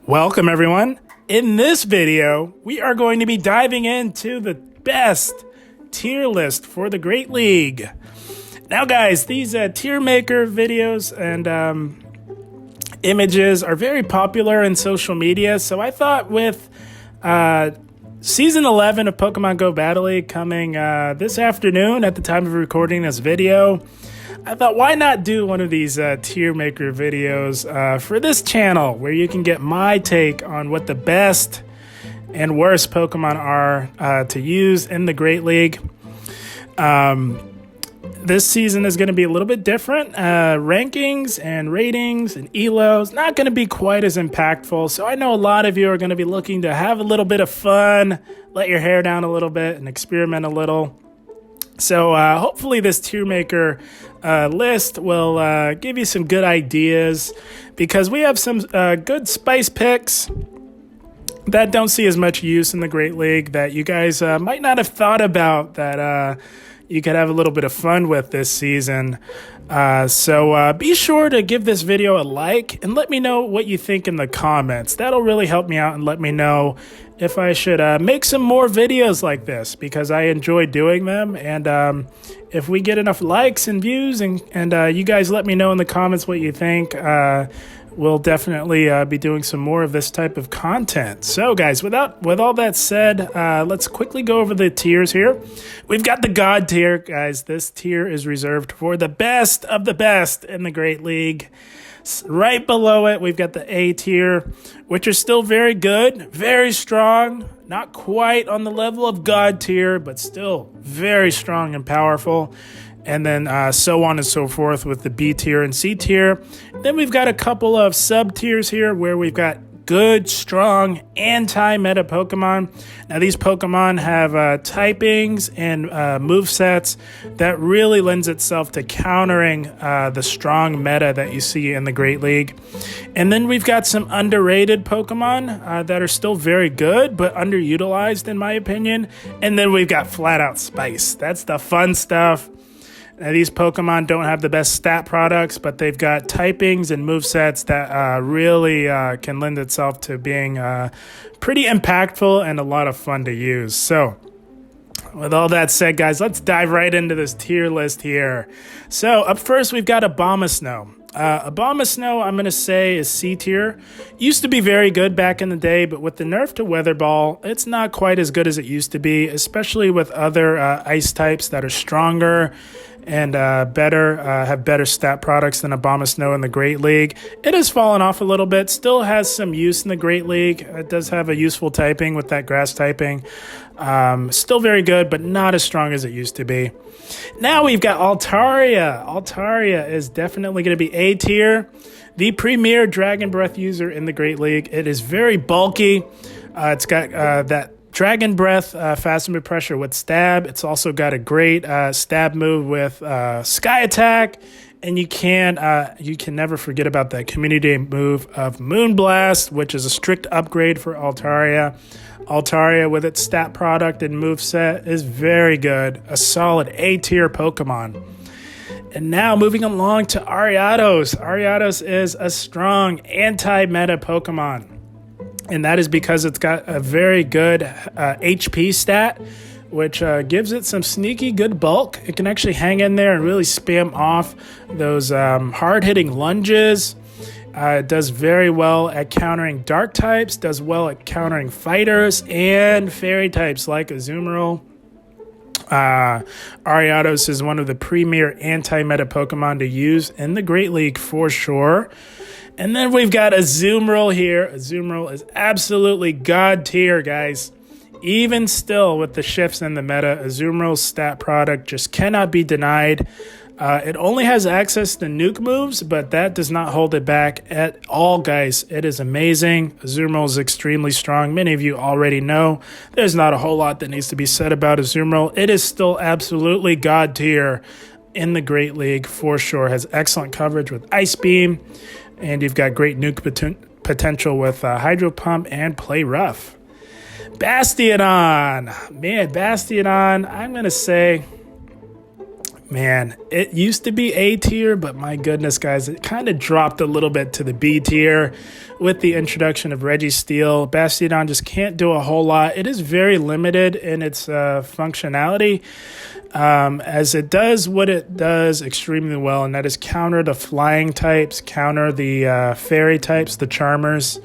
Welcome everyone. In this video, we are going to be diving into the best tier list for the Great League. Now guys, these tier maker videos and images are very popular in social media, so I thought with Season 11 of Pokemon Go Battle League coming this afternoon at the time of recording this video, I thought, why not do one of these tier maker videos for this channel where you can get my take on what the best and worst Pokemon are to use in the Great League. This season is going to be a little bit different. Rankings and ratings and ELOs, not going to be quite as impactful. So I know a lot of you are going to be looking to have a little bit of fun, let your hair down a little bit and experiment a little. So hopefully this tier maker list will give you some good ideas, because we have some good spice picks that don't see as much use in the Great League that you guys might not have thought about that you could have a little bit of fun with this season. So be sure to give this video a like and let me know what you think in the comments. That'll really help me out and let me know if I should make some more videos like this, because I enjoy doing them. And if we get enough likes and views and you guys let me know in the comments what you think, we'll definitely be doing some more of this type of content. So guys, with all that said, let's quickly go over the tiers here. We've got the God tier, guys. This tier is reserved for the best of the best in the Great League. Right below it, we've got the A tier, which are still very good, very strong, not quite on the level of God tier, but still very strong and powerful. And then so on and so forth with the B tier and C tier. Then we've got a couple of sub tiers here where we've got good, strong, anti-meta Pokemon. Now these Pokemon have typings and movesets that really lends itself to countering the strong meta that you see in the Great League. And then we've got some underrated Pokemon that are still very good, but underutilized in my opinion. And then we've got flat out spice. That's the fun stuff. Now, these Pokemon don't have the best stat products, but they've got typings and movesets that really can lend itself to being pretty impactful and a lot of fun to use. So, with all that said, guys, let's dive right into this tier list here. So, up first, we've got Abomasnow. Abomasnow, I'm going to say, is C tier. Used to be very good back in the day, but with the nerf to Weather Ball, it's not quite as good as it used to be, especially with other ice types that are stronger and have better stat products than Abomasnow in the Great League. It has fallen off a little bit, still has some use in the Great League. It does have a useful typing with that grass typing. Still very good, but not as strong as it used to be. Now we've got Altaria. Altaria is definitely going to be A tier. The premier Dragon Breath user in the Great League. It is very bulky. It's got that Dragon Breath fast move pressure with stab. It's also got a great stab move with Sky Attack. And you can never forget about that community move of Moonblast, which is a strict upgrade for Altaria. Altaria, with its stat product and moveset, is very good. A solid A-tier Pokemon. And now moving along to Ariados. Ariados is a strong anti-meta Pokemon. And that is because it's got a very good HP stat, which gives it some sneaky good bulk. It can actually hang in there and really spam off those hard-hitting lunges. It does very well at countering dark types, does well at countering fighters and fairy types like Azumarill. Ariados is one of the premier anti-meta Pokemon to use in the Great League for sure. And then we've got Azumarill here. Azumarill is absolutely God tier, guys. Even still with the shifts in the meta, Azumarill's stat product just cannot be denied. It only has access to nuke moves, but that does not hold it back at all, guys. It is amazing. Azumarill is extremely strong. Many of you already know. There's not a whole lot that needs to be said about Azumarill. It is still absolutely God tier in the Great League for sure. Has excellent coverage with Ice Beam, and you've got great nuke potential with Hydro Pump and Play Rough. Bastiodon. Man, Bastiodon, I'm going to say Man, it used to be A tier, but my goodness, guys, it kind of dropped a little bit to the B tier with the introduction of Registeel. Bastiodon just can't do a whole lot. It is very limited in its functionality, as it does what it does extremely well, and that is counter the flying types, counter the fairy types, the charmers.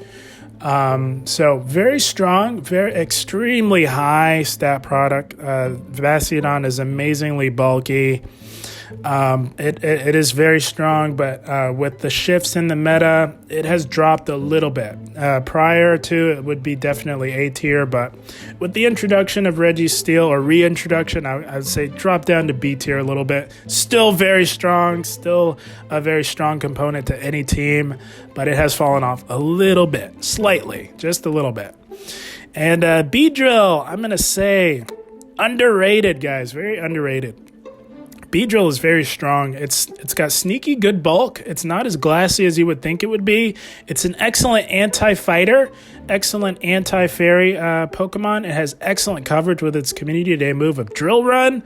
So very strong, very extremely high stat product. Bastiodon is amazingly bulky. It is very strong, but with the shifts in the meta, it has dropped a little bit. Prior to it would be definitely A tier, but with the introduction of Registeel or reintroduction, I would say drop down to B tier a little bit. Still very strong, still a very strong component to any team, but it has fallen off a little bit, slightly, just a little bit. And Beedrill, I'm going to say underrated, guys, very underrated. Beedrill is very strong. It's got sneaky good bulk. It's not as glassy as you would think it would be. It's an excellent anti-fighter, excellent anti-fairy Pokemon. It has excellent coverage with its Community Day move of Drill Run,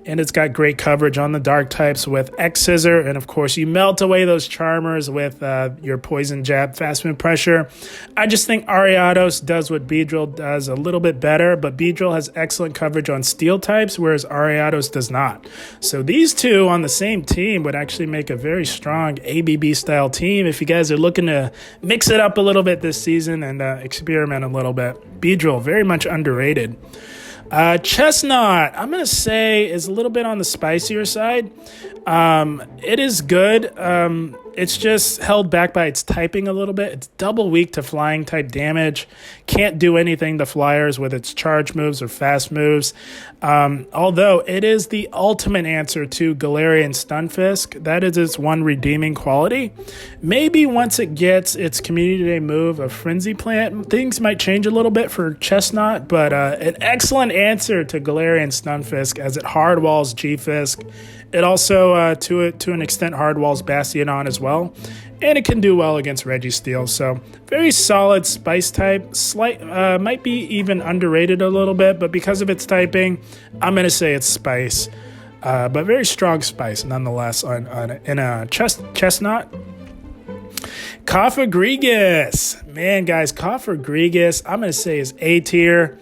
and it's got great coverage on the dark types with X-Scissor, and of course you melt away those Charmers with your Poison Jab, Fast Move Pressure. I just think Ariados does what Beedrill does a little bit better, but Beedrill has excellent coverage on Steel types, whereas Ariados does not. So these two on the same team would actually make a very strong ABB style team if you guys are looking to mix it up a little bit this season and experiment a little bit. Beedrill, very much underrated. Chestnut, I'm going to say, is a little bit on the spicier side. It is good. It's just held back by its typing a little bit. It's double weak to flying type damage. Can't do anything to flyers with its charge moves or fast moves. Although it is the ultimate answer to Galarian Stunfisk. That is its one redeeming quality. Maybe once it gets its Community Day move of Frenzy Plant, things might change a little bit for Chestnut, but an excellent answer to Galarian Stunfisk as it hardwalls G-Fisk. It also, to an extent, hardwalls Bastiodon as well, and it can do well against Registeel. So very solid spice type. Might be even underrated a little bit, but because of its typing, I'm going to say it's spice. But very strong spice nonetheless in a Chestnut. Cofagrigus. Man, guys, Cofagrigus, I'm going to say is A tier.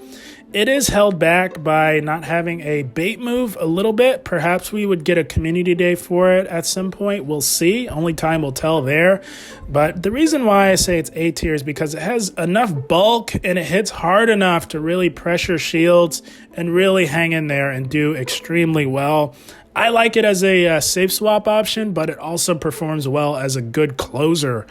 It is held back by not having a bait move a little bit. Perhaps we would get a Community Day for it at some point. We'll see. Only time will tell there. But the reason why I say it's A tier is because it has enough bulk and it hits hard enough to really pressure shields and really hang in there and do extremely well. I like it as a safe swap option, but it also performs well as a good closer.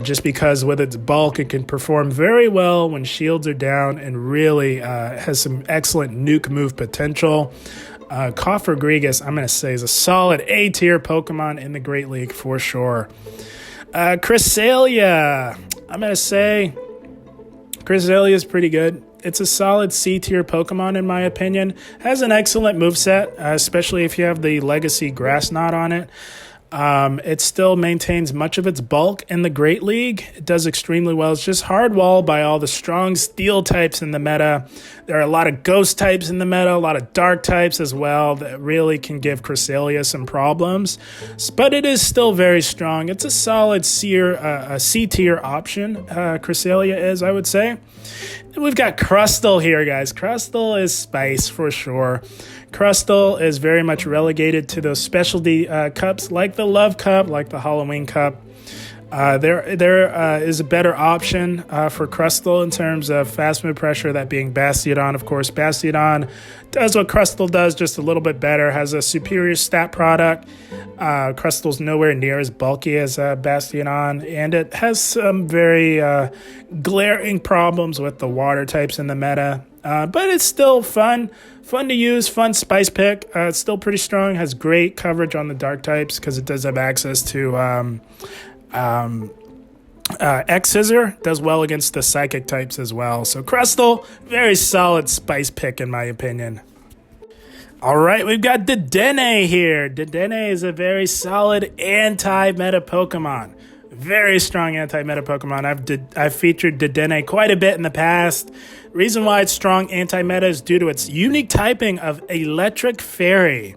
Just because with its bulk, it can perform very well when shields are down and really has some excellent nuke move potential. Cofagrigus, I'm going to say, is a solid A tier Pokemon in the Great League for sure. Cresselia, I'm going to say Cresselia is pretty good. It's a solid C tier Pokemon in my opinion. Has an excellent moveset, especially if you have the Legacy Grass Knot on it. It still maintains much of its bulk in the Great League. It does extremely well. It's just hardwalled by all the strong steel types in the meta. There are a lot of ghost types in the meta, a lot of dark types as well that really can give Cresselia some problems. But it is still very strong. It's a solid C tier option, Cresselia is, I would say. And we've got Crustle here, guys. Crustle is spice for sure. Crustle is very much relegated to those specialty cups like the Love Cup, like the Halloween Cup. There is a better option for Crustle in terms of fast move pressure, that being Bastiodon, of course. Bastiodon does what Crustle does, just a little bit better, has a superior stat product. Crustle's nowhere near as bulky as Bastiodon, and it has some very glaring problems with the water types in the meta. But it's still fun to use, fun spice pick. It's still pretty strong, has great coverage on the dark types because it does have access to X-Scissor, does well against the psychic types as well. So Crustle, very solid spice pick in my opinion. All right, we've got Dedenne here. Dedenne is a very solid anti-meta Pokemon. Very strong anti-meta Pokemon. I've featured Dedenne quite a bit in the past. Reason why it's strong anti-meta is due to its unique typing of Electric Fairy.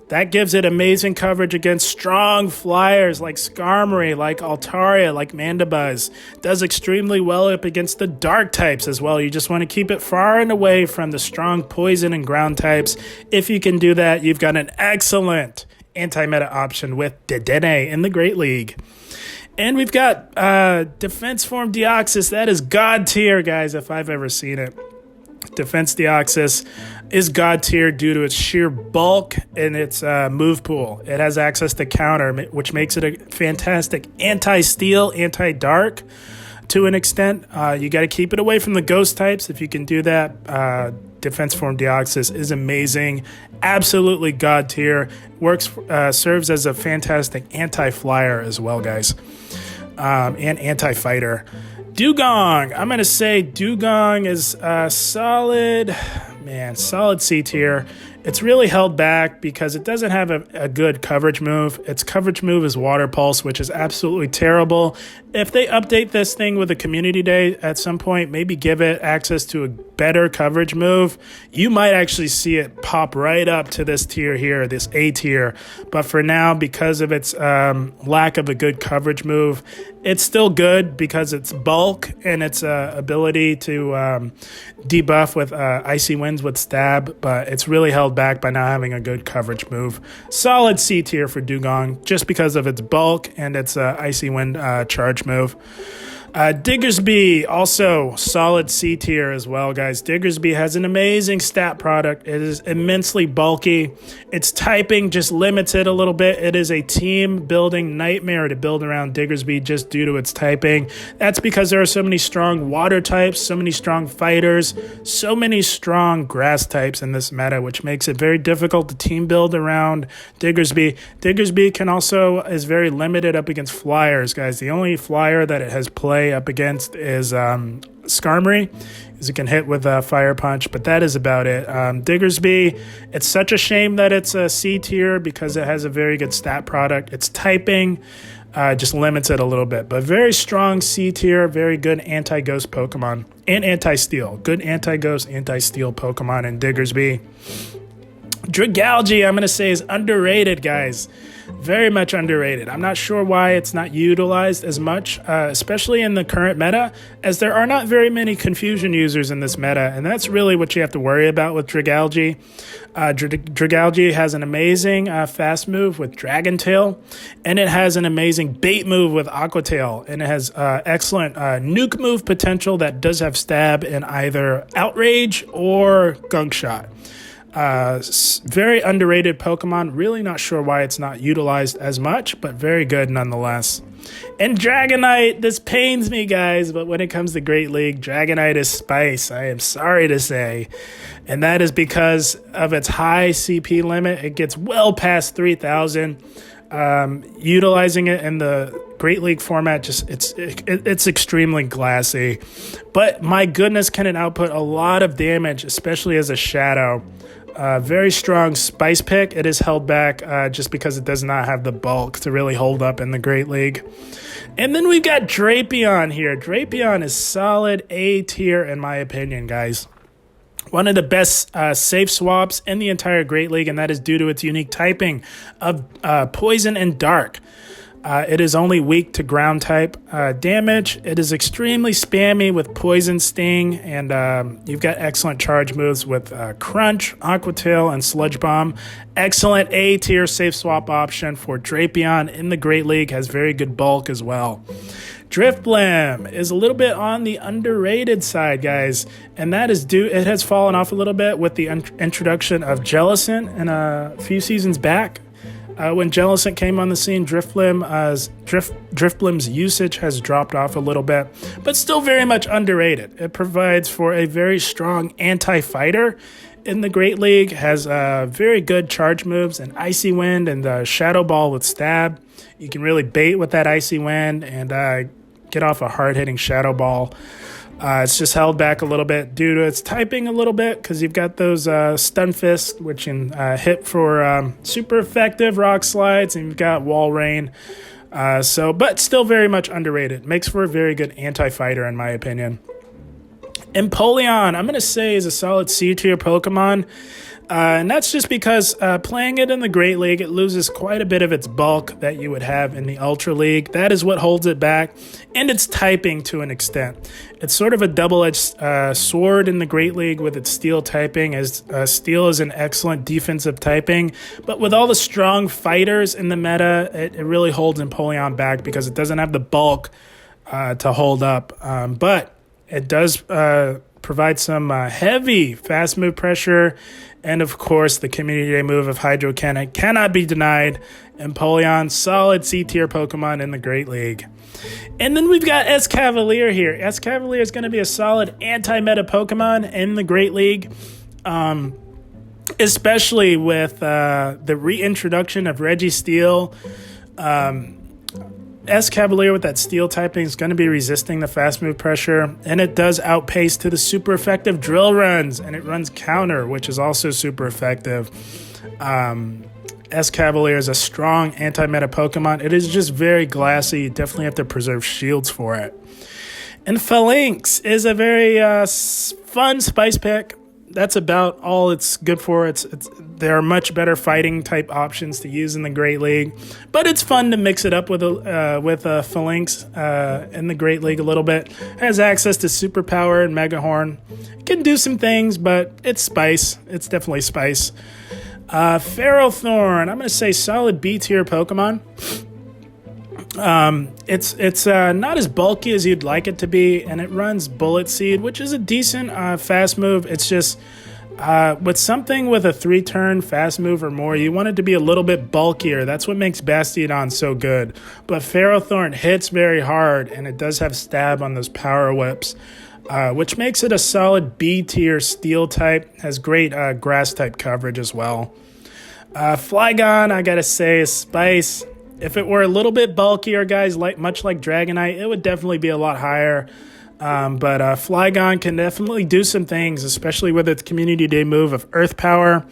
That gives it amazing coverage against strong flyers like Skarmory, like Altaria, like Mandibuzz. Does extremely well up against the dark types as well. You just want to keep it far and away from the strong poison and ground types. If you can do that, you've got an excellent anti-meta option with Dedenne in the Great League. And we've got Defense Form Deoxys. That is God tier, guys, if I've ever seen it. Defense Deoxys is God tier due to its sheer bulk and its move pool. It has access to counter, which makes it a fantastic anti-steel, anti-dark to an extent. You got to keep it away from the ghost types. If you can do that, Defense Form Deoxys is amazing. Absolutely God tier. Works, serves as a fantastic anti-flyer as well, guys, and anti-fighter. Dugong. I'm going to say Dugong is solid C tier. It's really held back because it doesn't have a good coverage move. Its coverage move is Water Pulse, which is absolutely terrible. If they update this thing with a community day at some point, maybe give it access to a better coverage move, you might actually see it pop right up to this tier here, this A tier. But for now, because of its lack of a good coverage move, it's still good because its bulk and its ability to debuff with Icy Winds with Stab, but it's really held back by not having a good coverage move. Solid C tier for Dugong just because of its bulk and its Icy Wind charge move. Diggersby, also solid C tier as well, guys. Diggersby has an amazing stat product. It is immensely bulky. Its typing just limits it a little bit. It is a team building nightmare to build around Diggersby just due to its typing. That's because there are so many strong water types, so many strong fighters, so many strong grass types in this meta, which makes it very difficult to team build around Diggersby. Diggersby is very limited up against flyers, guys. The only flyer that it has play up against is Skarmory, because it can hit with a Fire Punch, but that is about it. Diggersby, it's such a shame that it's a C tier because it has a very good stat product. Its typing just limits it a little bit, but very strong C tier, very good anti-ghost Pokemon and anti-steel. Good anti-ghost, anti-steel Pokemon in Diggersby. Dragalge, I'm going to say, is underrated, guys. Very much underrated. I'm not sure why it's not utilized as much, especially in the current meta, as there are not very many confusion users in this meta, and that's really what you have to worry about with Dragalge. Dragalge has an amazing fast move with Dragon Tail, and it has an amazing bait move with Aqua Tail, and it has excellent nuke move potential that does have stab in either Outrage or Gunk Shot. Very underrated Pokemon. Really not sure why it's not utilized as much, but very good nonetheless. And Dragonite, this pains me, guys, but when it comes to Great League, Dragonite is spice, I am sorry to say. And that is because of its high CP limit. It gets well past 3,000. Utilizing it in the Great League format, it's extremely glassy. But my goodness, can it output a lot of damage, especially as a shadow. Very strong spice pick. It is held back just because it does not have the bulk to really hold up in the Great League. And then we've got Drapion here. Drapion is solid A tier in my opinion, guys. One of the best safe swaps in the entire Great League, and that is due to its unique typing of Poison and Dark. It is only weak to ground type damage. It is extremely spammy with Poison Sting, and you've got excellent charge moves with Crunch, Aqua Tail, and Sludge Bomb. Excellent A tier safe swap option for Drapion in the Great League. Has very good bulk as well. Drifblim is a little bit on the underrated side, guys, and that is due. It has fallen off a little bit with the introduction of Jellicent in a few seasons back. When Jellicent came on the scene, Drifblim's usage has dropped off a little bit, but still very much underrated. It provides for a very strong anti-fighter in the Great League, has very good charge moves and Icy Wind and Shadow Ball with Stab. You can really bait with that Icy Wind and get off a hard-hitting Shadow Ball. It's just held back a little bit due to its typing a little bit because you've got those Stun Fists, which can hit for super effective Rock Slides, and you've got Wall Rain. But still very much underrated. Makes for a very good anti-fighter in my opinion. Empoleon, I'm going to say, is a solid C tier Pokemon. And that's just because playing it in the Great League, it loses quite a bit of its bulk that you would have in the Ultra League. That is what holds it back, and its typing to an extent. It's sort of a double-edged sword in the Great League with its Steel typing, as Steel is an excellent defensive typing. But with all the strong fighters in the meta, it really holds Empoleon back because it doesn't have the bulk to hold up. But it does provide some heavy fast move pressure. And of course, the Community Day move of Hydro Cannon cannot be denied. Empoleon, solid C tier Pokemon in the Great League. And then we've got Escavalier here. Escavalier is going to be a solid anti-meta Pokemon in the Great League. Especially with the reintroduction of Registeel. Escavalier with that Steel typing is going to be resisting the fast move pressure, and it does outpace to the super effective drill runs, and it runs counter, which is also super effective. Escavalier is a strong anti-meta Pokemon. It is just very glassy. You definitely have to preserve shields for it. And Phalanx is a very fun spice pick. That's about all it's good for. There are much better fighting type options to use in the Great League, but it's fun to mix it up with a Phalanx in the Great League a little bit. Has access to Superpower and Mega Horn. Can do some things, but it's spice. It's definitely spice. Ferrothorn, I'm going to say solid B tier Pokemon. It's not as bulky as you'd like it to be, and it runs Bullet Seed, which is a decent fast move. It's just with something with a 3-turn fast move or more, you want it to be a little bit bulkier. That's what makes Bastiodon so good. But Ferrothorn hits very hard, and it does have stab on those power whips, which makes it a solid B tier Steel type. Has great grass type coverage as well. Flygon, I gotta say, is spice. If it were a little bit bulkier, guys, much like Dragonite, it would definitely be a lot higher. But Flygon can definitely do some things, especially with its Community Day move of Earth Power.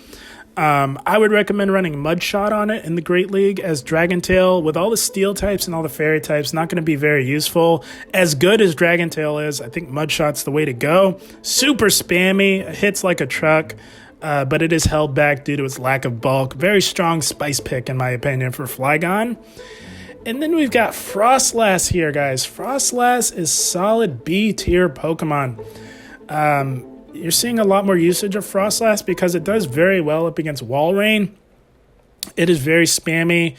I would recommend running Mudshot on it in the Great League as Dragon Tail. With all the Steel types and all the Fairy types, not going to be very useful. As good as Dragon Tail is, I think Mudshot's the way to go. Super spammy, it hits like a truck. But it is held back due to its lack of bulk. Very strong spice pick, in my opinion, for Flygon. And then we've got Frostlass here, guys. Frostlass is solid B tier Pokemon. You're seeing a lot more usage of Frostlass because it does very well up against Walrein. It is very spammy.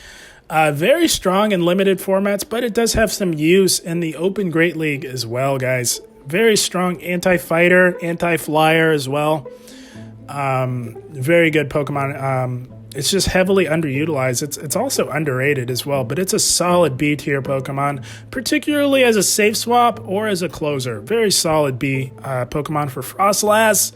Very strong in limited formats, but it does have some use in the Open Great League as well, guys. Very strong anti-fighter, anti-flyer as well. Very good Pokemon. It's just heavily underutilized. It's also underrated as well, but it's a solid B tier Pokemon, particularly as a safe swap or as a closer. Very solid B Pokemon for Frostlass.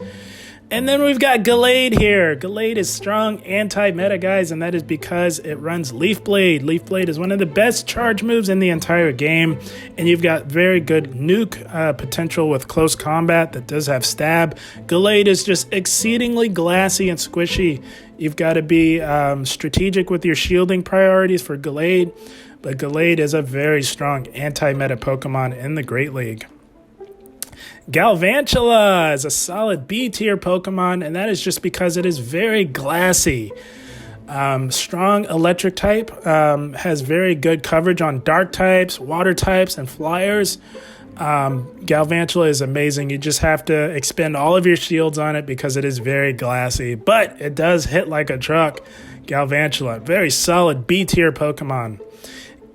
And then we've got Gallade here. Gallade is strong anti-meta, guys, and that is because it runs Leaf Blade. Leaf Blade is one of the best charge moves in the entire game, and you've got very good nuke potential with close combat that does have stab. Gallade is just exceedingly glassy and squishy. You've got to be strategic with your shielding priorities for Gallade, but Gallade is a very strong anti-meta Pokemon in the Great League. Galvantula is a solid B tier Pokemon, and that is just because it is very glassy. Strong electric type, has very good coverage on dark types, water types, and flyers. Galvantula is amazing. You just have to expend all of your shields on it because it is very glassy, but it does hit like a truck. Galvantula, very solid B tier Pokemon.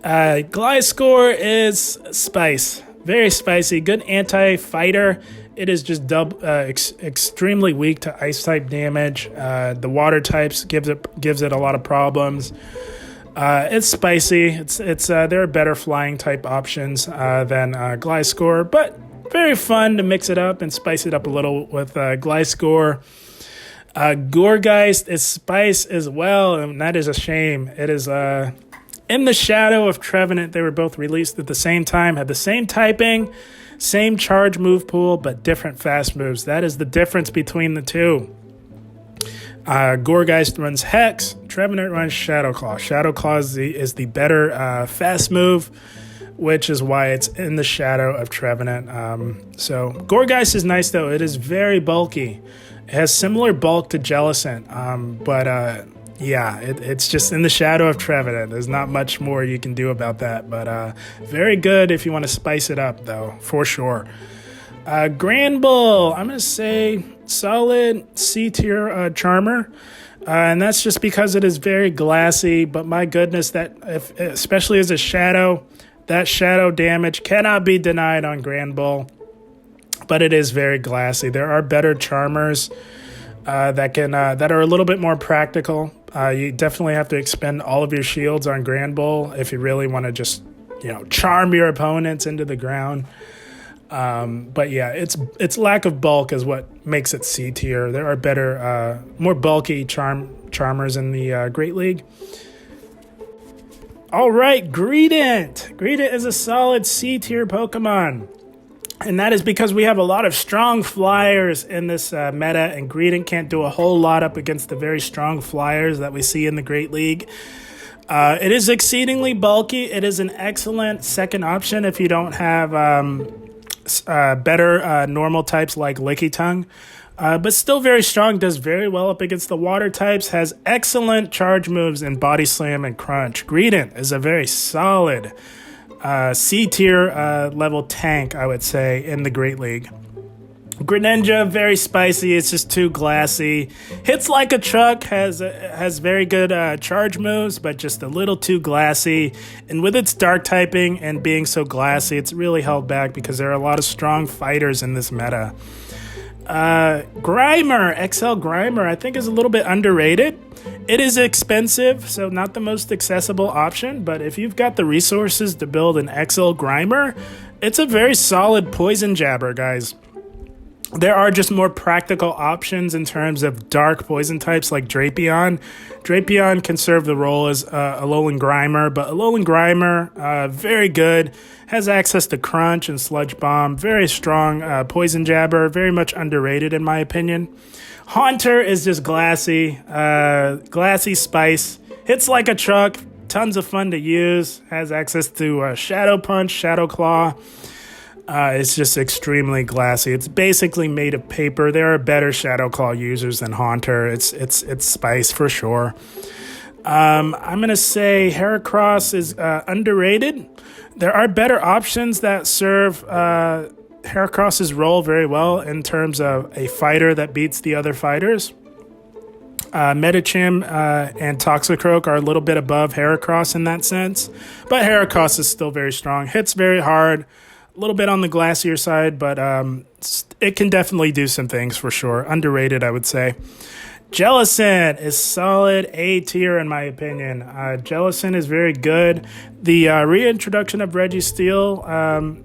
Gliscor is spice. Very spicy, good anti-fighter. It is just extremely weak to ice-type damage. The water types gives it a lot of problems. It's spicy. There are better flying type options than Gliscor, but very fun to mix it up and spice it up a little with Gliscor. Gourgeist is spice as well, and that is a shame. It is in the shadow of Trevenant. They were both released at the same time, had the same typing, same charge move pool, but different fast moves. That is the difference between the two. Gourgeist runs Hex, Trevenant runs Shadow Claw. Shadow Claw is the better fast move. which is why it's in the shadow of Trevenant. So Gourgeist is nice, though. It is very bulky. It has similar bulk to Jellicent, but yeah, it's just in the shadow of Trevenant. There's not much more you can do about that, but very good if you want to spice it up, though, for sure. Granbull, I'm going to say solid C-tier Charmer. And that's just because it is very glassy, but my goodness, that especially as a shadow, that shadow damage cannot be denied on Granbull, but it is very glassy. There are better Charmers that are a little bit more practical. You definitely have to expend all of your shields on Granbull if you really want to just, charm your opponents into the ground. But yeah, its lack of bulk is what makes it C tier. There are better, more bulky charmers in the Great League. All right, Greedent. Greedent is a solid C tier Pokemon. And that is because we have a lot of strong flyers in this meta, and Greedent can't do a whole lot up against the very strong flyers that we see in the Great League. It is exceedingly bulky. It is an excellent second option if you don't have better normal types like Lickitung. But still very strong, does very well up against the water types, has excellent charge moves in Body Slam and Crunch. Greedent is a very solid C-tier level tank, I would say, in the Great League. Greninja, very spicy. It's just too glassy. Hits like a truck, has very good charge moves, but just a little too glassy. And with its dark typing and being so glassy, it's really held back because there are a lot of strong fighters in this meta. Grimer, XL Grimer, I think is a little bit underrated. It is expensive, so not the most accessible option, but if you've got the resources to build an XL Grimer, it's a very solid poison jabber, guys. There are just more practical options in terms of dark poison types like Drapion. Drapion can serve the role as Alolan Grimer, but Alolan Grimer, very good, has access to Crunch and Sludge Bomb, very strong poison jabber, very much underrated in my opinion. Haunter is just glassy spice, hits like a truck, tons of fun to use, has access to Shadow Punch, Shadow Claw. It's just extremely glassy. It's basically made of paper. There are better Shadow Claw users than Haunter. It's spice for sure. I'm gonna say Heracross is underrated. There are better options that serve Heracross's role very well in terms of a fighter that beats the other fighters. Medicham and Toxicroak are a little bit above Heracross in that sense, but Heracross is still very strong. Hits very hard. A little bit on the glassier side, but it can definitely do some things for sure. Underrated, I would say. Jellicent is solid A tier in my opinion. Jellicent is very good. The reintroduction of Registeel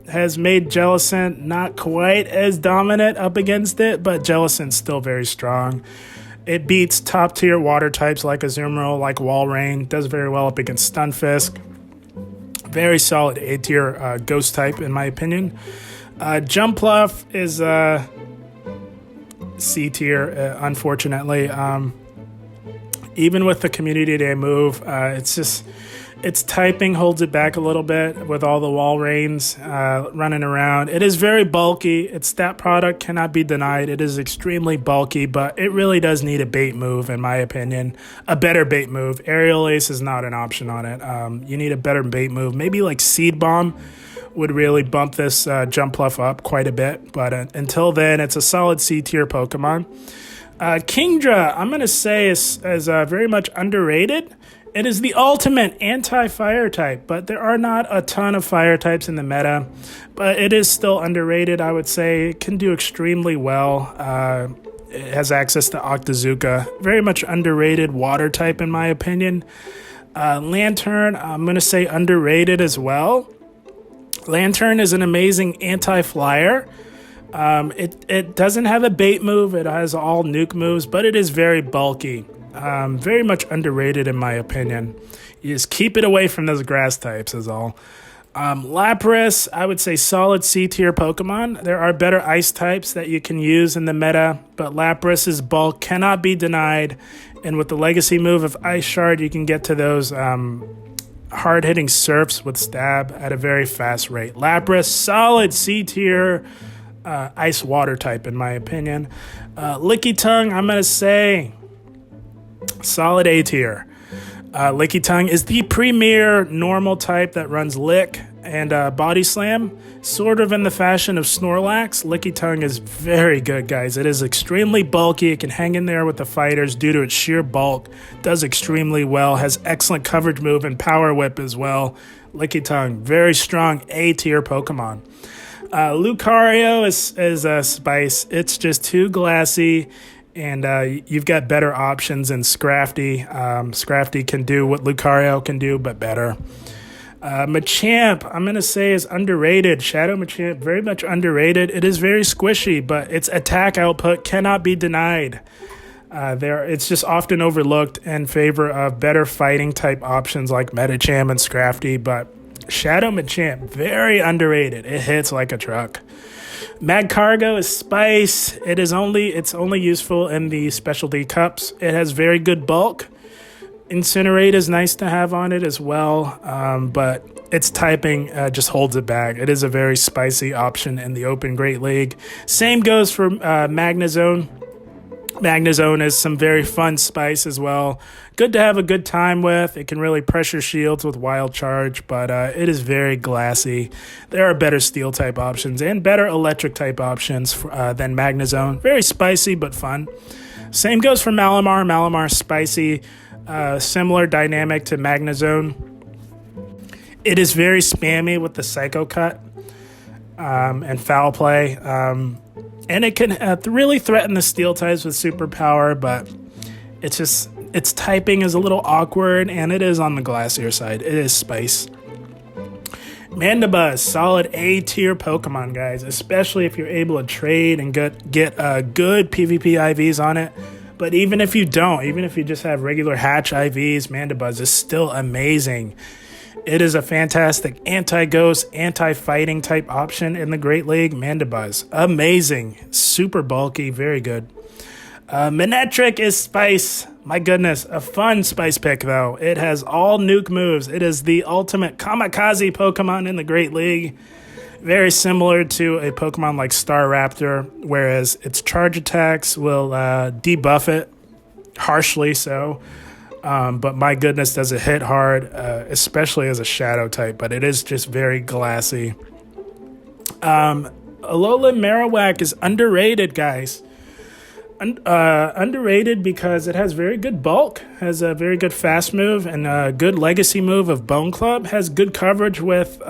has made Jellicent not quite as dominant up against it, but Jellicent's still very strong. It beats top tier water types like Azumarill, like Walrein. Does very well up against Stunfisk. Very solid A tier ghost type in my opinion. Jumpluff is C tier, unfortunately. Even with the Community Day move, its typing holds it back a little bit with all the Walreins running around. It is very bulky. Its stat product cannot be denied. It is extremely bulky, but it really does need a bait move, in my opinion. A better bait move. Aerial Ace is not an option on it. You need a better bait move. Maybe like Seed Bomb would really bump this Jumpluff up quite a bit, but until then, it's a solid C-tier Pokemon. Kingdra, I'm going to say is very much underrated. It is the ultimate anti-fire type, but there are not a ton of fire types in the meta, but it is still underrated, I would say. It can do extremely well. It has access to Octazooka. Very much underrated water type, in my opinion. Lantern, I'm going to say underrated as well. Lantern is an amazing anti-flyer. It doesn't have a bait move. It has all nuke moves, but it is very bulky. Very much underrated in my opinion. You just keep it away from those grass types is all. Lapras, I would say solid C-tier Pokemon. There are better ice types that you can use in the meta, but Lapras's bulk cannot be denied. And with the legacy move of Ice Shard, you can get to those hard-hitting surfs with stab at a very fast rate. Lapras, solid C tier ice water type in my opinion. Licky Tongue, I'm going to say solid A tier. Licky Tongue is the premier normal type that runs Lick and Body Slam, sort of in the fashion of Snorlax. Licky Tongue is very good, guys. It is extremely bulky. It can hang in there with the fighters due to its sheer bulk. Does extremely well. Has excellent coverage move and power whip as well. Licky Tongue, very strong A tier Pokemon. Lucario is a spice. It's just too glassy. And you've got better options in Scrafty. Scrafty can do what Lucario can do, but better. Machamp, I'm going to say, is underrated. Shadow Machamp, very much underrated. It is very squishy, but its attack output cannot be denied. It's just often overlooked in favor of better fighting type options like Medicham and Scrafty, but Shadow Machamp, very underrated. It hits like a truck. Magcargo is spice. It's only useful in the specialty cups. It has very good bulk. Incinerate is nice to have on it as well, but its typing just holds it back. It is a very spicy option in the Open Great League. Same goes for Magnezone. Magnezone is some very fun spice as well. Good to have a good time with. It can really pressure shields with Wild Charge, but it is very glassy. There are better steel type options and better electric type options than Magnezone. Very spicy but fun. Same goes for Malamar. Malamar spicy. Similar dynamic to Magnezone. It is very spammy with the Psycho Cut and Foul Play. And it can really threaten the steel types with superpower, but its typing is a little awkward, and it is on the glassier side. It is spice. Mandibuzz, solid A tier Pokemon, guys, especially if you're able to trade and get good PvP IVs on it. But even if you don't, even if you just have regular hatch IVs, Mandibuzz is still amazing. It is a fantastic anti-ghost, anti-fighting type option in the Great League. Mandibuzz, amazing, super bulky, very good. Manectric is spice. My goodness, a fun spice pick though. It has all nuke moves. It is the ultimate kamikaze Pokemon in the Great League. Very similar to a Pokemon like Staraptor, whereas its charge attacks will debuff it, harshly so. But my goodness, does it hit hard, especially as a shadow type, but it is just very glassy. Alolan Marowak is underrated, guys. Underrated because it has very good bulk, has a very good fast move, and a good legacy move of Bone Club, has good coverage with...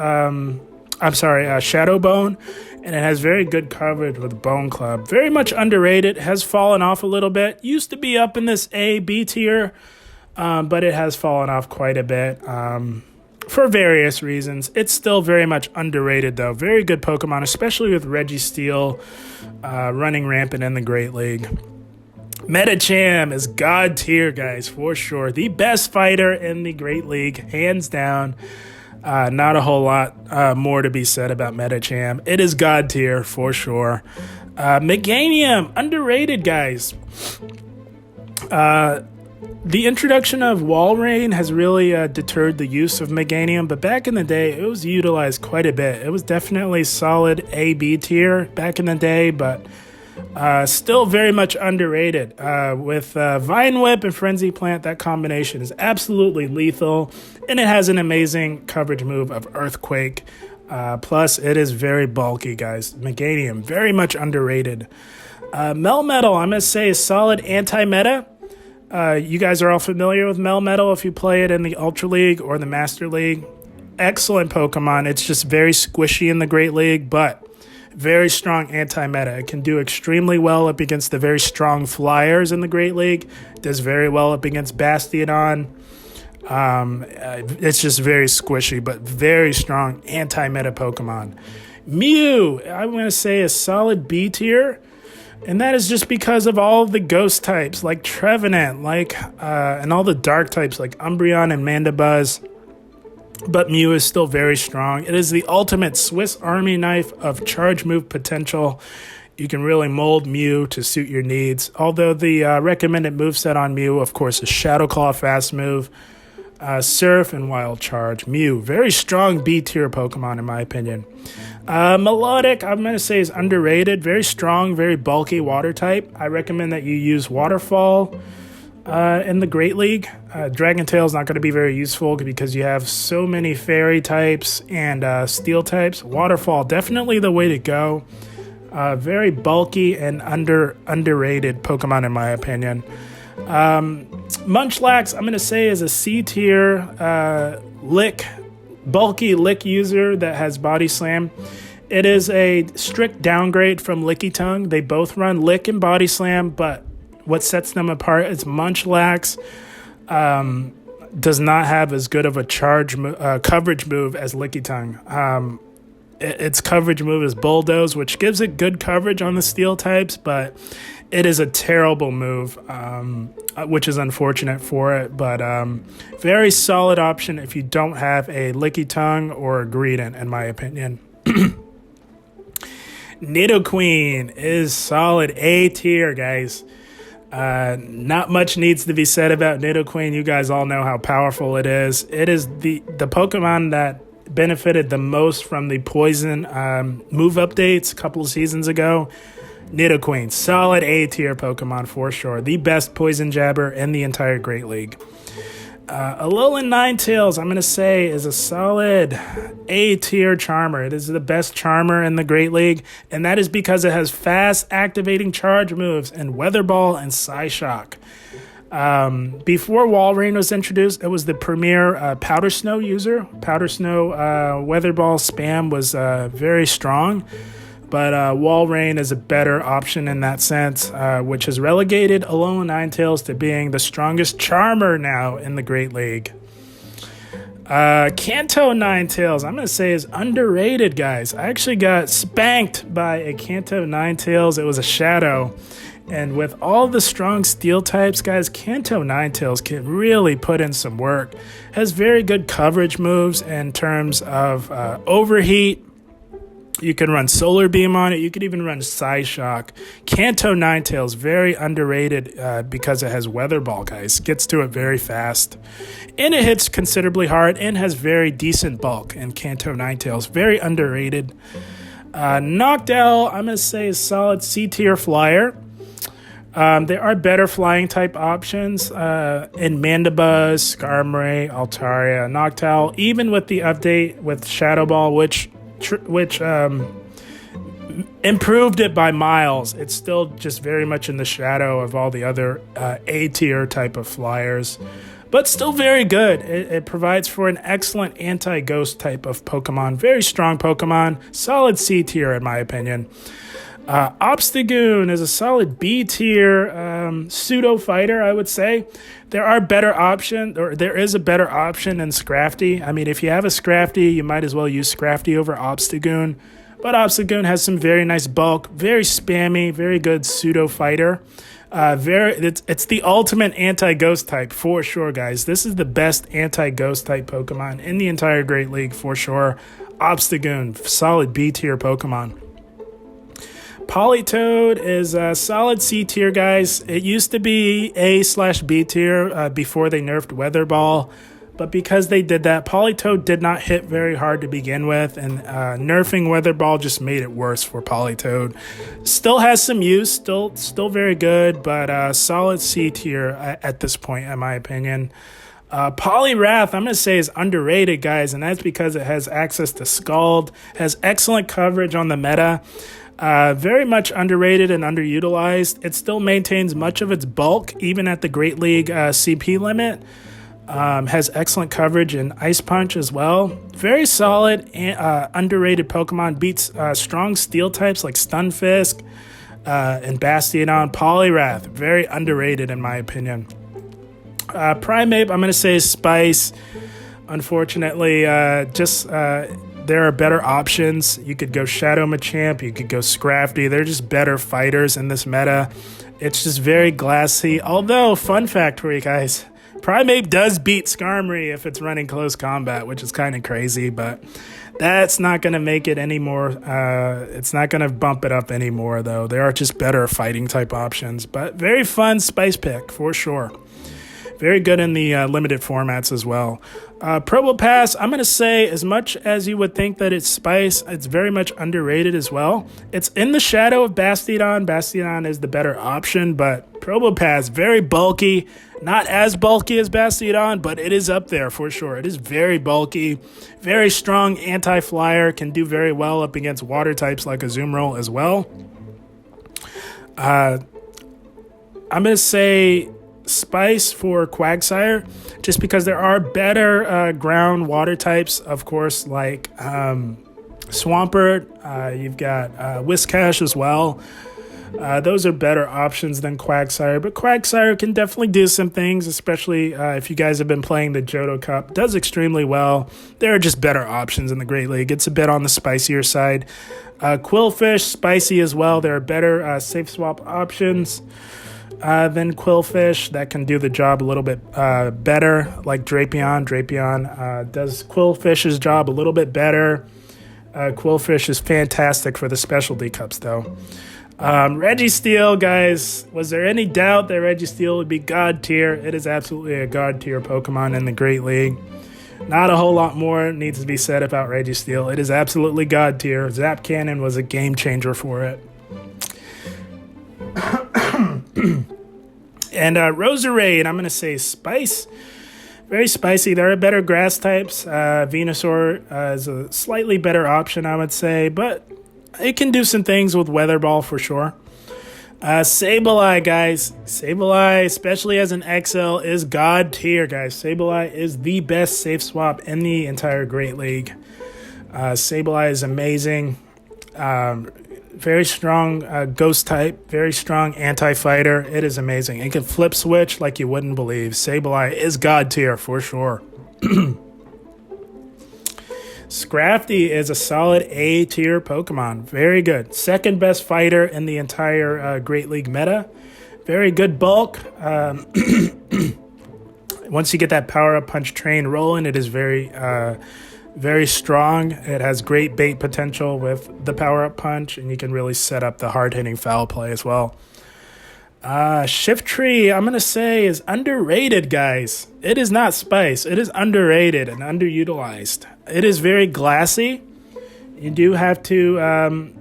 Shadow Bone, and it has very good coverage with Bone Club. Very much underrated, has fallen off a little bit. Used to be up in this A-B tier, but it has fallen off quite a bit for various reasons. It's still very much underrated, though. Very good Pokemon, especially with Registeel running rampant in the Great League. Medicham is God tier, guys, for sure. The best fighter in the Great League, hands down. Not a whole lot more to be said about Medicham. It is God tier for sure. Meganium, underrated, guys. The introduction of Walrein has really deterred the use of Meganium, but back in the day, it was utilized quite a bit. It was definitely solid A-B tier back in the day, but still very much underrated. With Vine Whip and Frenzy Plant, that combination is absolutely lethal, and it has an amazing coverage move of Earthquake. Plus, it is very bulky, guys. Meganium, very much underrated. Melmetal, I'm going to say, is solid anti-meta. You guys are all familiar with Melmetal if you play it in the Ultra League or the Master League. Excellent Pokemon. It's just very squishy in the Great League, but very strong anti-meta. It can do extremely well up against the very strong flyers in the Great League. Does very well up against Bastiodon. It's just very squishy, but very strong anti-meta Pokemon. Mew, I'm going to say a solid B tier. And that is just because of all the ghost types like Trevenant, and all the dark types like Umbreon and Mandibuzz. But Mew is still very strong. It is the ultimate Swiss Army knife of charge move potential. You can really mold Mew to suit your needs. Although the recommended moveset on Mew, of course, is Shadow Claw fast move. Surf, and Wild Charge. Mew, very strong B tier Pokemon in my opinion. Melodic, I'm going to say, is underrated. Very strong, very bulky water type. I recommend that you use Waterfall in the Great League. Dragon Tail is not going to be very useful because you have so many Fairy types and Steel types. Waterfall, definitely the way to go. Very bulky and underrated Pokemon in my opinion. Munchlax, I'm going to say, is a C tier bulky lick user that has Body Slam. It is a strict downgrade from Licky Tongue. They both run Lick and Body Slam, but what sets them apart is Munchlax does not have as good of a coverage move as Licky Tongue. Its coverage move is Bulldoze, which gives it good coverage on the Steel types, but it is a terrible move, which is unfortunate for it. But very solid option if you don't have a Licky Tongue or a Greedent, in my opinion. Nidoqueen is solid A tier, guys. Not much needs to be said about Nidoqueen. You guys all know how powerful it is. It is the Pokemon that benefited the most from the poison move updates a couple of seasons ago. Nidoqueen, solid A tier Pokemon for sure. The best poison jabber in the entire Great League. Alolan Ninetales, I'm going to say, is a solid A tier Charmer. It is the best Charmer in the Great League, and that is because it has fast activating charge moves and Weather Ball and Psyshock. Before Walrein was introduced, it was the premier Powder Snow user. Powder Snow Weather Ball spam was very strong, but Walrein is a better option in that sense, which has relegated Alolan Ninetales to being the strongest Charmer now in the Great League. Kanto Ninetales, I'm going to say, is underrated, guys. I actually got spanked by a Kanto Ninetales. It was a Shadow. And with all the strong Steel types, guys, Kanto Ninetales can really put in some work. Has very good coverage moves in terms of Overheat. You can run Solar Beam on it. You could even run Psyshock. Kanto Ninetales, very underrated because it has Weather Ball, guys. Gets to it very fast. And it hits considerably hard and has very decent bulk in Kanto Ninetales. Very underrated. Noctowl, I'm going to say, is solid C tier flyer. There are better flying type options in Mandibuzz, Skarmory, Altaria, Noctowl, even with the update with Shadow Ball, which improved it by miles. It's still just very much in the shadow of all the other A tier type of flyers, but still very good. It provides for an excellent anti-ghost type of Pokemon. Very strong Pokemon. Solid C tier in my opinion. Obstagoon is a solid B tier pseudo fighter, I would say. There is a better option in Scrafty. I mean, if you have a Scrafty, you might as well use Scrafty over Obstagoon. But Obstagoon has some very nice bulk, very spammy, very good pseudo fighter. It's the ultimate anti-ghost type for sure, guys. This is the best anti-ghost type Pokemon in the entire Great League for sure. Obstagoon, solid B tier Pokemon. Politoed is a solid C tier, guys. It used to be A/B tier before they nerfed Weather Ball, but because they did that, Politoed did not hit very hard to begin with, and nerfing Weather Ball just made it worse for Politoed. Still has some use, still very good, but solid C tier at this point, in my opinion. Poliwrath, I'm going to say, is underrated, guys, and that's because it has access to Scald, has excellent coverage on the meta. Very much underrated and underutilized. It still maintains much of its bulk, even at the Great League CP limit. Has excellent coverage in Ice Punch as well. Very solid and underrated Pokemon. Beats strong Steel types like Stunfisk and Bastiodon. Poliwrath, very underrated in my opinion. Primeape, I'm going to say, is Spice. Unfortunately, there are better options. You could go Shadow Machamp. You could go Scrafty. They're just better fighters in this meta. It's just very glassy. Although, fun fact for you guys, Primeape does beat Skarmory if it's running close combat, which is kind of crazy, but that's not going to make it any more. It's not going to bump it up anymore, though. There are just better fighting type options, but very fun Spice pick for sure. Very good in the limited formats as well. Probopass, I'm going to say, as much as you would think that it's spice, it's very much underrated as well. It's in the shadow of Bastiodon. Bastiodon is the better option, but Probopass, very bulky. Not as bulky as Bastiodon, but it is up there for sure. It is very bulky, very strong anti-flyer, can do very well up against water types like Azumarill as well. I'm going to say spice for Quagsire, just because there are better ground water types, of course, like Swampert. You've got Whiscash as well. Those are better options than Quagsire, but Quagsire can definitely do some things, especially if you guys have been playing the Johto Cup. Does extremely well. There are just better options in the Great League. It's a bit on the spicier side. Quillfish, spicy as well. There are better safe swap options than Quillfish that can do the job a little bit better, like Drapion. Drapion does Quillfish's job a little bit better. Quillfish is fantastic for the specialty cups, though. Registeel, guys, was there any doubt that Registeel would be God tier? It is absolutely a God tier Pokemon in the Great League. Not a whole lot more needs to be said about Registeel. It is absolutely God tier. Zap Cannon was a game changer for it. And Roserade, I'm going to say spice. Very spicy. There are better grass types. Venusaur is a slightly better option, I would say, but it can do some things with Weather Ball for sure. Sableye, guys. Sableye, especially as an XL, is God tier, guys. Sableye is the best safe swap in the entire Great League. Sableye is amazing. Very strong ghost type. Very strong anti-fighter. It is amazing. It can flip switch like you wouldn't believe. Sableye is God tier for sure. Scrafty is a solid A tier Pokemon. Very good. Second best fighter in the entire Great League meta. Very good bulk. Once you get that power up punch train rolling, it is very strong. It has great bait potential with the power up punch, and you can really set up the hard hitting foul play as well. Shiftry, I'm going to say, is underrated, guys. It is not spice. It is underrated and underutilized. It is very glassy. You do have to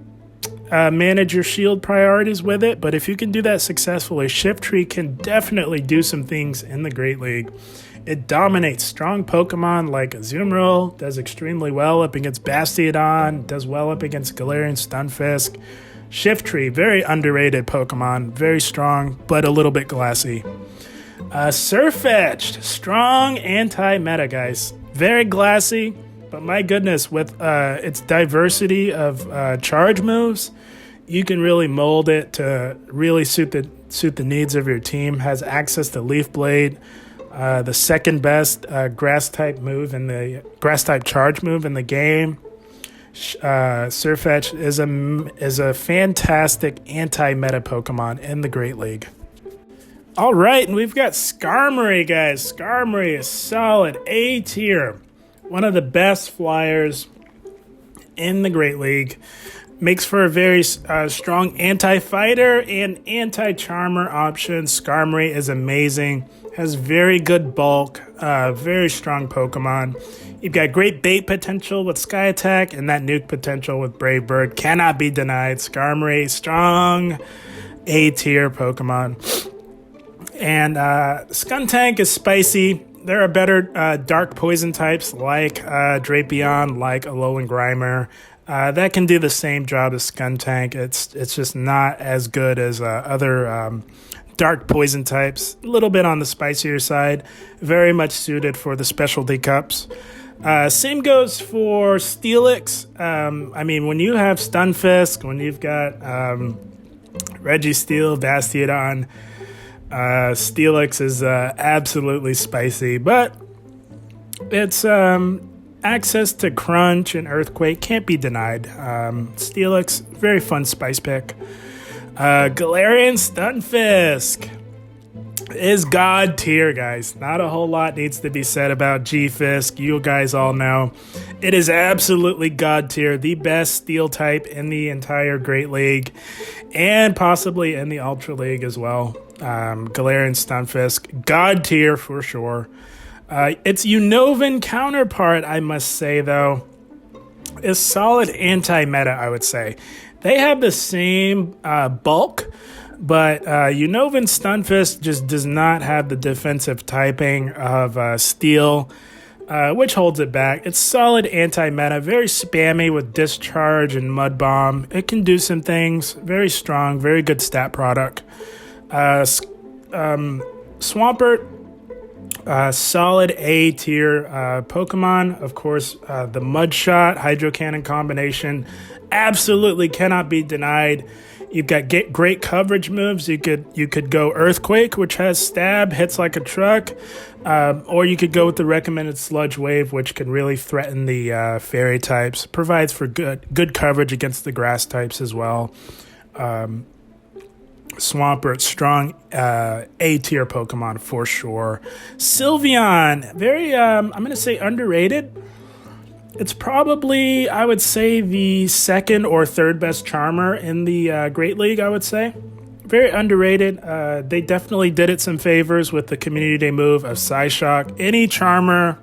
manage your shield priorities with it, but if you can do that successfully, Shiftry can definitely do some things in the Great League. It dominates strong Pokemon like Azumarill, does extremely well up against Bastiodon, does well up against Galarian Stunfisk. Shiftry, very underrated Pokemon, very strong, but a little bit glassy. Surfetch'd, strong anti-meta, guys. Very glassy, but my goodness, with its diversity of charge moves, you can really mold it to really suit the needs of your team. Has access to Leaf Blade, the second best grass type charge move in the game. Surfetch'd is a fantastic anti-meta Pokemon in the Great League. All right, and we've got Skarmory, guys. Skarmory is solid A tier. One of the best flyers in the Great League. Makes for a very strong anti-fighter and anti-charmer option. Skarmory is amazing. Has very good bulk. Very strong Pokemon. You've got great bait potential with Sky Attack and that nuke potential with Brave Bird. Cannot be denied. Skarmory, strong A-tier Pokemon. And Skuntank is spicy. There are better dark poison types like Drapion, like Alolan Grimer. That can do the same job as Skuntank. It's just not as good as other dark poison types. A little bit on the spicier side. Very much suited for the specialty cups. Same goes for Steelix. I mean, when you have Stunfisk, when you've got Registeel, Bastiodon, Steelix is absolutely spicy, but it's access to Crunch and Earthquake can't be denied. Steelix, very fun spice pick. Galarian Stunfisk is God tier, guys. Not a whole lot needs to be said about G-Fisk. You guys all know. It is absolutely God tier. The best steel type in the entire Great League. And possibly in the Ultra League as well. Galarian Stunfisk, God tier for sure. Its Unova counterpart, I must say, though, is solid anti-meta, I would say. They have the same bulk, but Unova Stunfisk just does not have the defensive typing of Steel, which holds it back. It's solid anti-meta, very spammy with Discharge and Mud Bomb. It can do some things, very strong, very good stat product. Swampert, solid A tier Pokemon. Of course, the Mudshot Hydro Cannon combination absolutely cannot be denied. You've got great coverage moves. You could go Earthquake, which has stab, hits like a truck, or you could go with the recommended Sludge Wave, which can really threaten the fairy types. Provides for good coverage against the grass types as well. Swampert, strong A-tier Pokemon for sure. Sylveon, very, I'm going to say underrated. It's probably, I would say, the second or third best Charmer in the Great League, I would say. Very underrated. They definitely did it some favors with the Community Day move of Psyshock. Any Charmer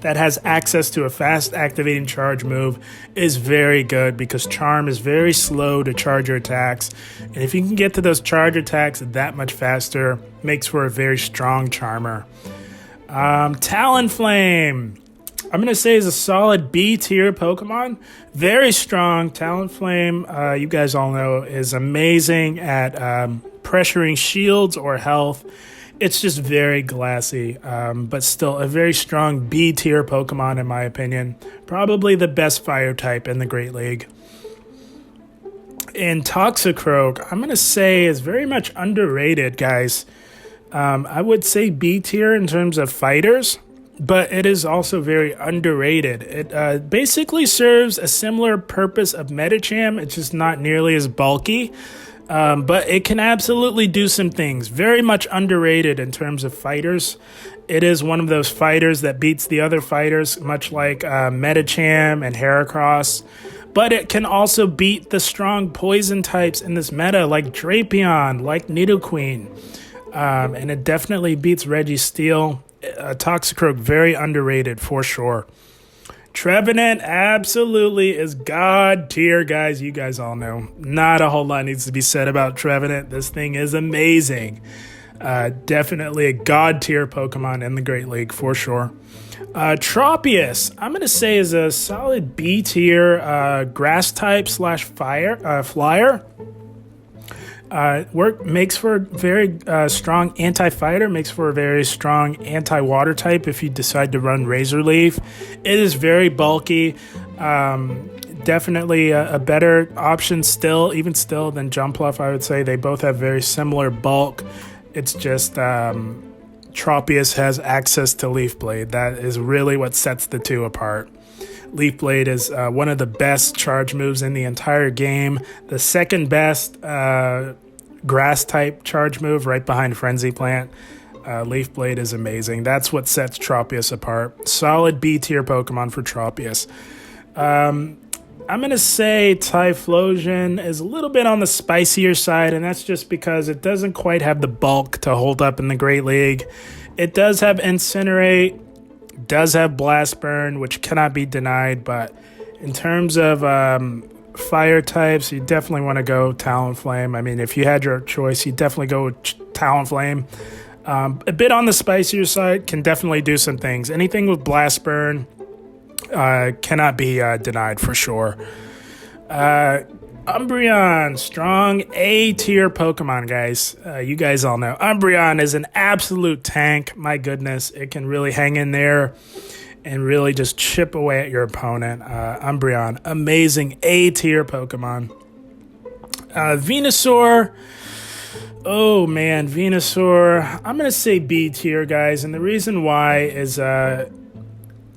that has access to a fast activating charge move is very good because Charm is very slow to charge your attacks. And if you can get to those charge attacks that much faster, makes for a very strong Charmer. Talonflame, I'm going to say is a solid B tier Pokemon. Very strong. Talonflame, you guys all know, is amazing at pressuring shields or health. It's just very glassy, but still a very strong B tier Pokemon in my opinion. Probably the best fire type in the Great League. And Toxicroak, I'm going to say is very much underrated, guys. I would say B tier in terms of fighters, but it is also very underrated. It basically serves a similar purpose of Medicham. It's just not nearly as bulky, but it can absolutely do some things. Very much underrated in terms of fighters. It is one of those fighters that beats the other fighters, much like Medicham and Heracross. But it can also beat the strong poison types in this meta, like Drapion, like Nidoqueen. And it definitely beats Registeel. Toxicroak, very underrated for sure. Trevenant absolutely is God tier, guys. You guys all know. Not a whole lot needs to be said about Trevenant. This thing is amazing. Definitely a God tier Pokemon in the Great League for sure. Tropius, I'm going to say is a solid B tier grass type / flyer. Makes for a very strong anti-fighter, makes for a very strong anti-water type if you decide to run Razor Leaf. It is very bulky. Definitely a better option still than Jumpluff, I would say. They both have very similar bulk. It's just Tropius has access to Leaf Blade. That is really what sets the two apart. Leaf Blade is one of the best charge moves in the entire game. The second best grass type charge move right behind Frenzy Plant. Leaf Blade is amazing. That's what sets Tropius apart. Solid B tier Pokemon for Tropius. I'm going to say Typhlosion is a little bit on the spicier side, and that's just because it doesn't quite have the bulk to hold up in the Great League. It does have Incinerate, does have Blast Burn, which cannot be denied, but in terms of fire types, you definitely want to go Talonflame. I mean, if you had your choice, you definitely go with Talonflame. A bit on the spicier side, can definitely do some things. Anything with Blast Burn cannot be denied for sure. Umbreon, strong A-tier Pokemon, guys. You guys all know. Umbreon is an absolute tank. My goodness, it can really hang in there and really just chip away at your opponent. Umbreon, amazing A-tier Pokemon. Venusaur. Oh, man, Venusaur. I'm going to say B-tier, guys, and the reason why is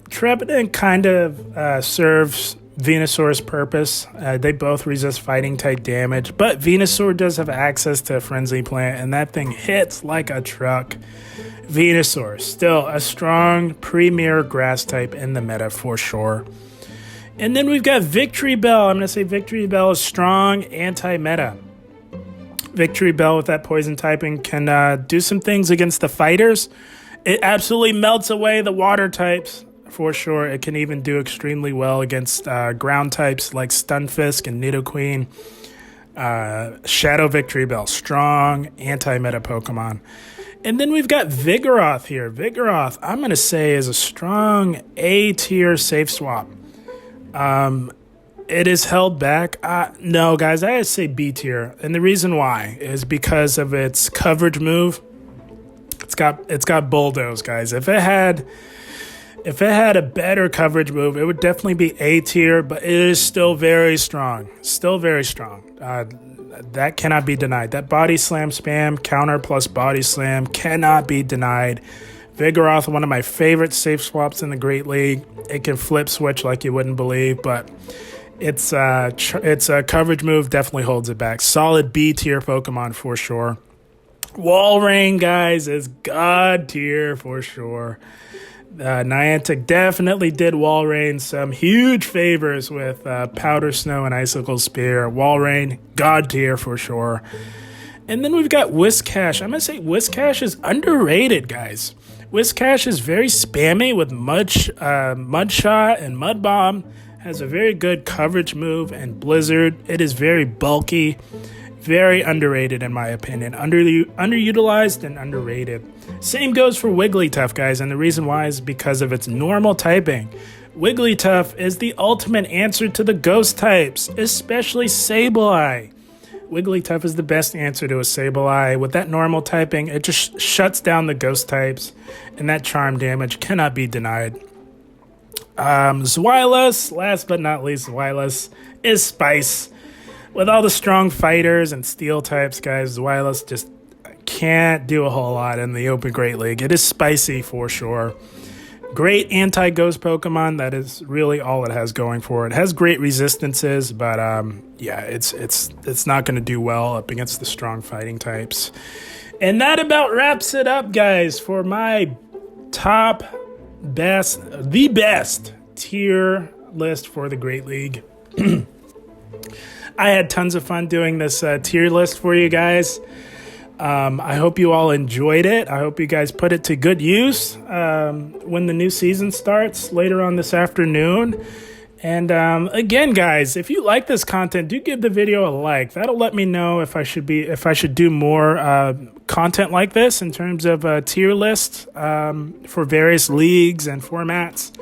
Trevenant kind of serves Venusaur's purpose. They both resist fighting type damage, but Venusaur does have access to a Frenzy Plant, and that thing hits like a truck. Venusaur, still a strong premier grass type in the meta for sure. And then we've got Victory Bell. I'm going to say Victory Bell is strong anti-meta. Victory Bell with that poison typing can do some things against the fighters. It absolutely melts away the water types for sure. It can even do extremely well against ground types like Stunfisk and Nidoqueen. Shadow Victory Bell, strong anti-meta Pokemon. And then we've got Vigoroth here. Vigoroth, I'm going to say, is a strong A-tier safe swap. It is held back. No, guys, I say B-tier. And the reason why is because of its coverage move. It's got Bulldoze, guys. If it had a better coverage move, it would definitely be A-tier, but it is still very strong. Still very strong. That cannot be denied. That body slam spam, counter plus body slam, cannot be denied. Vigoroth, one of my favorite safe swaps in the Great League. It can flip switch like you wouldn't believe, but its coverage move definitely holds it back. Solid B-tier Pokemon for sure. Walrein, guys, is God tier for sure. Niantic definitely did Walrein some huge favors with Powder Snow and Icicle Spear. Walrein, God tier for sure. And then we've got Whiscash. I'm going to say Whiscash is underrated, guys. Whiscash is very spammy with Mudshot and Mud Bomb. Has a very good coverage move and Blizzard. It is very bulky. Very underrated in my opinion. Underutilized and underrated. Same goes for Wigglytuff, guys, and the reason why is because of its normal typing. Wigglytuff is the ultimate answer to the ghost types, especially Sableye. Wigglytuff is the best answer to a Sableye. With that normal typing, it just shuts down the ghost types, and that charm damage cannot be denied. Zweilous, last but not least, Zweilous is Spice. With all the strong fighters and steel types, guys, Zweilous just can't do a whole lot in the Open Great League. It is spicy for sure. Great anti-ghost Pokemon. That is really all it has going for it. It has great resistances, but yeah, it's not going to do well up against the strong fighting types. And that about wraps it up, guys, for my the best tier list for the Great League. I had tons of fun doing this tier list for you guys. I hope you all enjoyed it. I hope you guys put it to good use when the new season starts later on this afternoon. And again, guys, if you like this content, do give the video a like. That'll let me know if I should do more content like this in terms of a tier list for various leagues and formats.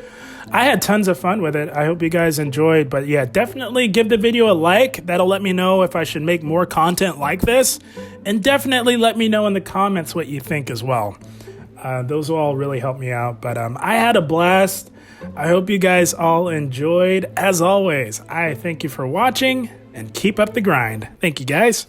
I had tons of fun with it. I hope you guys enjoyed. But yeah, definitely give the video a like. That'll let me know if I should make more content like this. And definitely let me know in the comments what you think as well. Those will all really help me out. But I had a blast. I hope you guys all enjoyed. As always, I thank you for watching and keep up the grind. Thank you, guys.